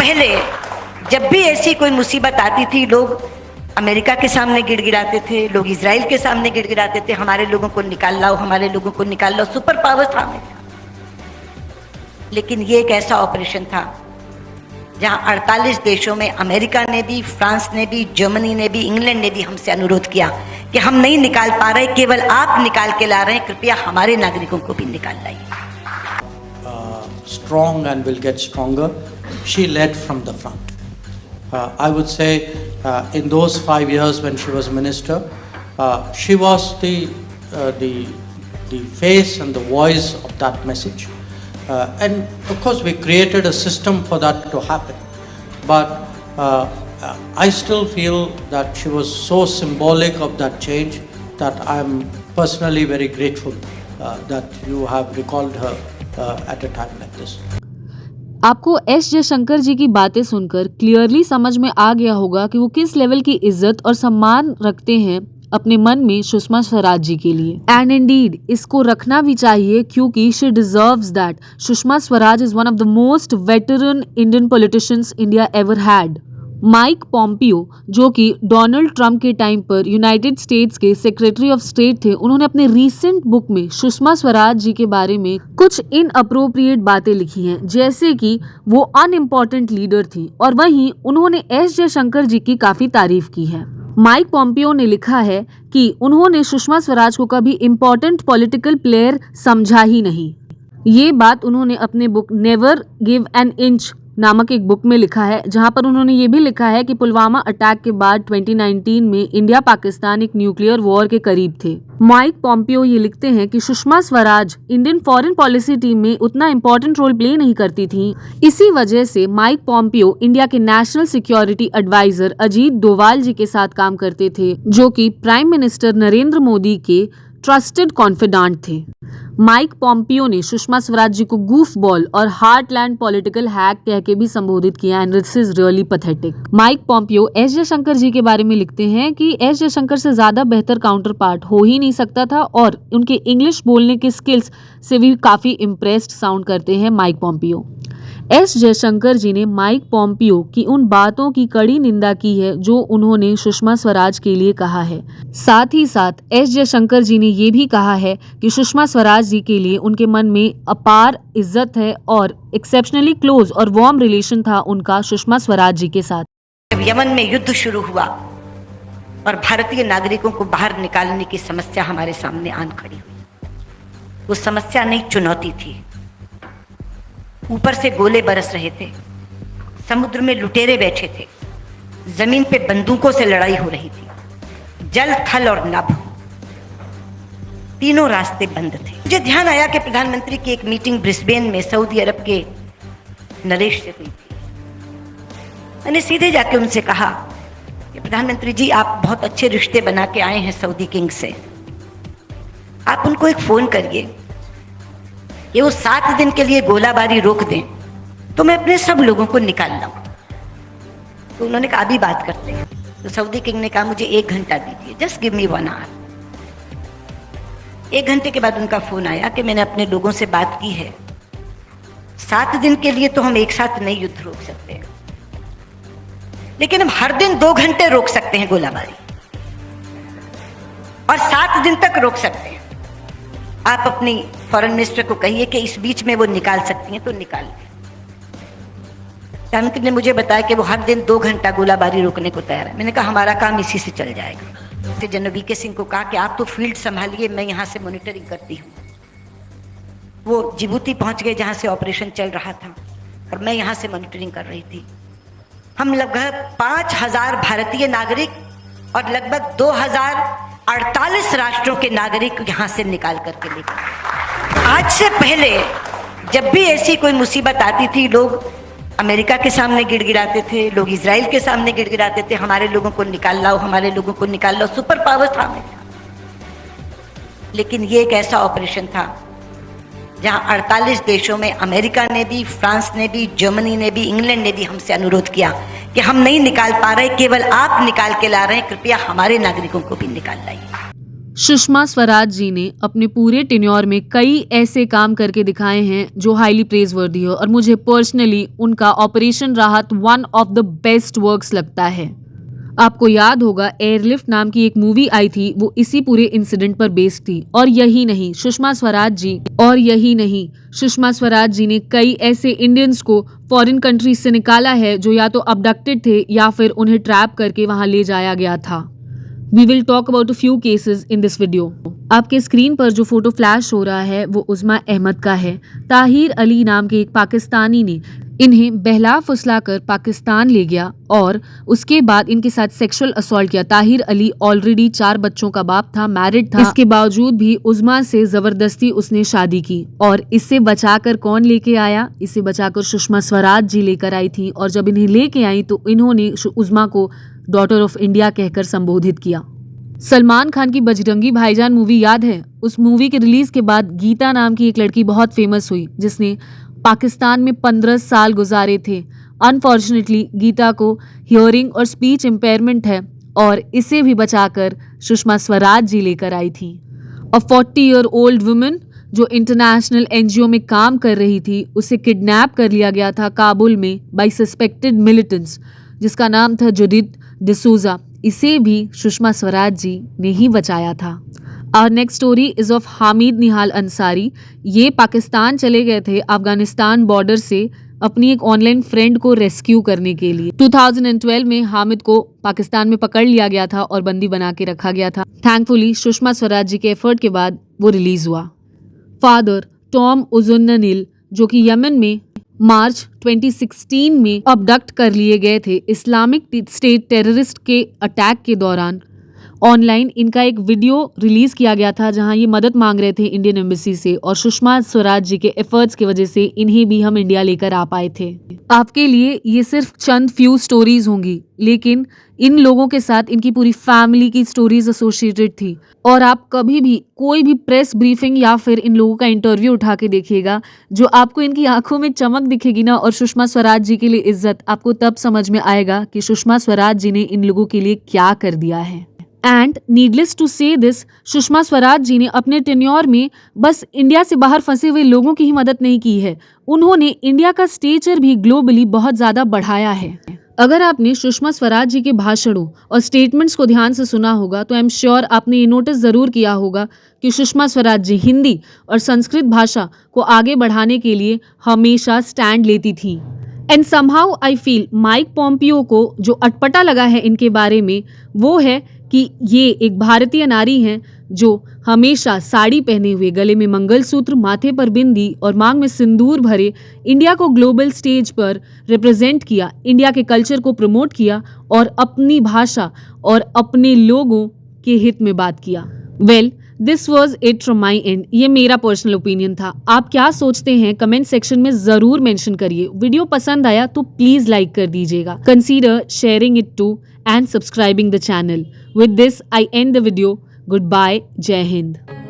पहले जब भी ऐसी कोई मुसीबत आती थी, लोग अमेरिका के सामने गिड़गिड़ाते थे, लोग इजराइल के सामने गिड़गिड़ाते थे, हमारे लोगों को निकाल लाओ, हमारे लोगों को निकाल लाओ। सुपर पावर था अमेरिका। लेकिन ये एक ऐसा ऑपरेशन था जहां 48 देशों में अमेरिका ने भी, फ्रांस ने भी, जर्मनी ने भी, इंग्लैंड ने भी हमसे अनुरोध किया कि हम नहीं निकाल पा रहे, केवल आप निकाल के ला रहे हैं, कृपया हमारे नागरिकों को भी निकाल लाइए। Strong and will get stronger. She led from the front. I would say in those 5 years when she was minister, she was the face and the voice of that message. And of course we created a system for that to happen. But I still feel that she was so symbolic of that change that I am personally very grateful that you have recalled her at a time like this. आपको S Jaishankar जी की बातें सुनकर clearly समझ में आ गया होगा कि वो किस लेवल की इज्जत और सम्मान रखते हैं अपने मन में सुषमा स्वराज जी के लिए। एंड इंडीड इसको रखना भी चाहिए, क्योंकि she deserves that. Sushma Swaraj is one of the most veteran Indian politicians India ever had. Mike Pompeo, जो कि डोनाल्ड ट्रंप के टाइम पर यूनाइटेड स्टेट्स के सेक्रेटरी ऑफ स्टेट थे, उन्होंने अपने रीसेंट बुक में सुषमा स्वराज जी के बारे में कुछ इनअप्रोप्रिएट बातें लिखी हैं, जैसे कि वो अनइम्पॉर्टेंट लीडर थी, और वहीं उन्होंने एस जयशंकर जी की काफी तारीफ की है। माइक पॉम्पियो ने लिखा है कि उन्होंने सुषमा स्वराज को कभी इम्पोर्टेंट पॉलिटिकल प्लेयर समझा ही नहीं। ये बात उन्होंने अपने book never give an inch नामक एक बुक में लिखा है, जहां पर उन्होंने ये भी लिखा है कि पुलवामा अटैक के बाद 2019 में इंडिया पाकिस्तान एक न्यूक्लियर वॉर के करीब थे। माइक पॉम्पियो ये लिखते हैं कि Sushma Swaraj Indian foreign policy team में उतना इम्पोर्टेंट रोल प्ले नहीं करती थी। इसी वजह से माइक पॉम्पियो इंडिया के national security adviser Ajit Doval ji के साथ काम करते थे, जो कि प्राइम मिनिस्टर नरेंद्र मोदी के ट्रस्टेड कॉन्फिडेंट थे। माइक पॉम्पियो ने सुषमा स्वराज जी को गूफ बॉल और हार्टलैंड पॉलिटिकल हैक कह के भी संबोधित किया, and this is really pathetic. Mike Pompeo S Jaishankar ji के बारे में लिखते हैं कि एस जयशंकर से ज्यादा बेहतर काउंटर पार्ट हो ही नहीं सकता था, और उनके इंग्लिश बोलने के स्किल्स से भी काफी इम्प्रेस्ड साउंड करते हैं माइक पॉम्पियो। एस जयशंकर जी ने माइक पॉम्पियो की उन बातों की कड़ी निंदा की है जो उन्होंने सुषमा स्वराज के लिए कहा है। साथ ही साथ एस जयशंकर जी ने ये भी कहा है कि सुषमा स्वराज जी के लिए उनके मन में अपार इज्जत है और एक्सेप्शनली क्लोज और वार्म रिलेशन था उनका सुषमा स्वराज जी के साथ। जब यमन में युद्ध शुरू हुआ और भारतीय नागरिकों को बाहर निकालने की समस्या हमारे सामने आन खड़ी हुई, वो समस्या नहीं, चुनौती थी। ऊपर से गोले बरस रहे थे, समुद्र में लुटेरे बैठे थे, जमीन पे बंदूकों से लड़ाई हो रही थी, जल, थल और नभ, तीनों रास्ते बंद थे। मुझे ध्यान आया कि प्रधानमंत्री की एक मीटिंग ब्रिस्बेन में सऊदी अरब के नरेश से हुई थी। मैंने सीधे जाके उनसे कहा कि प्रधानमंत्री जी, आप बहुत अच्छे रिश्ते बना के आए हैं सऊदी किंग से, आप उनको एक फोन करिए कि वो 7 दिन के लिए गोलाबारी रोक दें तो मैं अपने सब लोगों को निकाल लाऊं। तो उन्होंने कहा अभी बात करते हैं। तो सऊदी किंग ने कहा मुझे 1 घंटा दीजिए, जस्ट गिव मी 1 आवर। 1 घंटे के बाद उनका फोन आया कि मैंने अपने लोगों से बात की है, 7 दिन के लिए तो हम एक साथ नहीं युद्ध रोक सकते, लेकिन हम हर दिन 2 घंटे रोक सकते हैं गोलाबारी, और 7 दिन तक रोक सकते हैं। आप अपनी फॉरेन मिनिस्टर को कहिए कि इस बीच में वो निकाल सकती हैं तो निकाल दें। प्रधानमंत्री ने मुझे बताया कि वो हर दिन 2 घंटा गोलाबारी रोकने को तैयार है। मैंने कहा हमारा काम इसी से चल जाएगा। जनरल वीके सिंह को कहा कि आप तो फील्ड संभालिए, मैं यहाँ से मॉनिटरिंग करती हूँ। वो जिबूती पहुँच गए जहाँ से ऑपरेशन चल रहा था, और मैं यहाँ से मॉनिटरिंग कर रही थी। हम लगभग 5000 भारतीय नागरिक और लगभग 2048 राष्ट्रों के नागरिक यहाँ से निकाल करके लेकर। आज से पहले जब भी ऐसी कोई मुसीबत आती थी, लोग अमेरिका के सामने गिड़गिड़ाते थे, लोग इजराइल के सामने गिड़गिड़ाते थे, हमारे लोगों को निकाल लाओ, हमारे लोगों को निकाल लाओ। सुपर पावर था अमेरिका। लेकिन ये एक ऐसा ऑपरेशन था जहां 48 देशों में अमेरिका ने भी, फ्रांस ने भी, जर्मनी ने भी, इंग्लैंड ने भी हमसे अनुरोध किया कि हम नहीं निकाल पा रहे, केवल आप निकाल के ला रहे हैं, कृपया हमारे नागरिकों को भी निकाल लाइए। सुषमा स्वराज जी ने अपने पूरे टेन्योर में कई ऐसे काम करके दिखाए हैं जो हाईली प्रेजवर्दी है और मुझे पर्सनली उनका ऑपरेशन राहत one of the best works लगता है। आपको याद होगा एयरलिफ्ट नाम की एक मूवी आई थी, वो इसी पूरे इंसिडेंट पर बेस्ड थी। और यही नहीं, सुषमा स्वराज जी ने कई ऐसे इंडियंस को फॉरेन कंट्रीज से निकाला है जो या तो अबडक्टेड थे या फिर उन्हें ट्रैप करके वहां ले जाया गया था। We will talk about a few cases in this video. आपके स्क्रीन पर जो फोटो फ्लैश हो रहा है वो उज़मा अहमद का है। ताहिर अली नाम के एक पाकिस्तानी ने इन्हें बहला फुसलाकर पाकिस्तान ले गया और उसके बाद इनके साथ सेक्सुअल असॉल्ट किया। ताहिर अली ऑलरेडी 4 बच्चों का बाप था, मैरिड था। इसके बावजूद भी उज़मा से जबरदस्ती उसने शादी की और इससे बचाकर कौन लेके आया? इसे बचाकर सुषमा स्वराज जी लेकर आई थी और जब इन्हें लेके आई तो इन्होंने उज़मा को डॉटर ऑफ इंडिया कहकर संबोधित किया। सलमान खान की बजरंगी भाईजान मूवी याद है? उस मूवी के रिलीज के बाद गीता नाम की एक लड़की बहुत फेमस हुई जिसने पाकिस्तान में 15 साल गुजारे थे। अनफॉर्चुनेटली गीता को हियरिंग और स्पीच इम्पेयरमेंट है और इसे भी बचाकर सुषमा स्वराज जी लेकर आई थी। अ 40-year-old वुमन जो इंटरनेशनल एनजीओ में काम कर रही थी, उसे किडनैप कर लिया गया था काबुल में बाय सस्पेक्टेड मिलिटेंट्स जिसका नाम था जुडिथ डिसूजा। इसे भी सुषमा स्वराज जी ने ही बचाया था। Our next story is of Hamid निहाल अंसारी। ये पाकिस्तान चले गए थे अफगानिस्तान बॉर्डर से अपनी एक ऑनलाइन फ्रेंड को रेस्क्यू करने के लिए। 2012 में हामिद को पाकिस्तान में पकड़ लिया गया था और बंदी बना के रखा गया था। थैंकफुली सुषमा स्वराज जी के एफर्ट के बाद वो रिलीज हुआ। फादर टॉम उजुन्ननिल जो कि यमन में मार्च 2016 में अबडक्ट कर लिए गए थे इस्लामिक स्टेट टेररिस्ट के अटैक के दौरान। ऑनलाइन इनका एक वीडियो रिलीज किया गया था जहां ये मदद मांग रहे थे इंडियन एम्बेसी से और सुषमा स्वराज जी के एफर्ट्स की वजह से इन्हें भी हम इंडिया लेकर आ पाए थे। आपके लिए ये सिर्फ चंद फ्यू स्टोरीज होंगी लेकिन इन लोगों के साथ इनकी पूरी फैमिली की स्टोरीज एसोसिएटेड थी और आप कभी भी कोई भी प्रेस ब्रीफिंग या फिर इन लोगों का इंटरव्यू उठा के देखिएगा, जो आपको इनकी आंखों में चमक दिखेगी ना और सुषमा स्वराज जी के लिए इज्जत, आपको तब समझ में आएगा कि सुषमा स्वराज जी ने इन लोगों के लिए क्या कर दिया है। एंड नीडलेस टू से दिस, सुषमा स्वराज जी ने अपने टेन्योर में बस इंडिया से बाहर फंसे हुए लोगों की ही मदद नहीं की है, उन्होंने इंडिया का स्टेचर भी ग्लोबली बहुत ज्यादा बढ़ाया है। अगर आपने सुषमा स्वराज जी के भाषणों और स्टेटमेंट्स को ध्यान से सुना होगा तो आई एम श्योर आपने ये नोटिस जरूर किया होगा कि सुषमा स्वराज जी हिंदी और संस्कृत भाषा को आगे बढ़ाने के लिए हमेशा स्टैंड लेती थी। And somehow I feel Mike Pompeo को जो अटपटा लगा है इनके बारे में वो है कि ये एक भारतीय नारी हैं जो हमेशा साड़ी पहने हुए, गले में मंगलसूत्र, माथे पर बिंदी और मांग में सिंदूर भरे इंडिया को ग्लोबल स्टेज पर रिप्रेजेंट किया, इंडिया के कल्चर को प्रमोट किया और अपनी भाषा और अपने लोगों के हित में बात किया। Well, this was it from my and. ये मेरा पर्सनल ओपिनियन था। आप क्या सोचते हैं कमेंट सेक्शन में जरूर मेंशन करिए। वीडियो पसंद आया तो प्लीज लाइक कर दीजिएगा। Consider sharing it to and subscribing the channel. With this, I end the video. Goodbye. Jai Hind.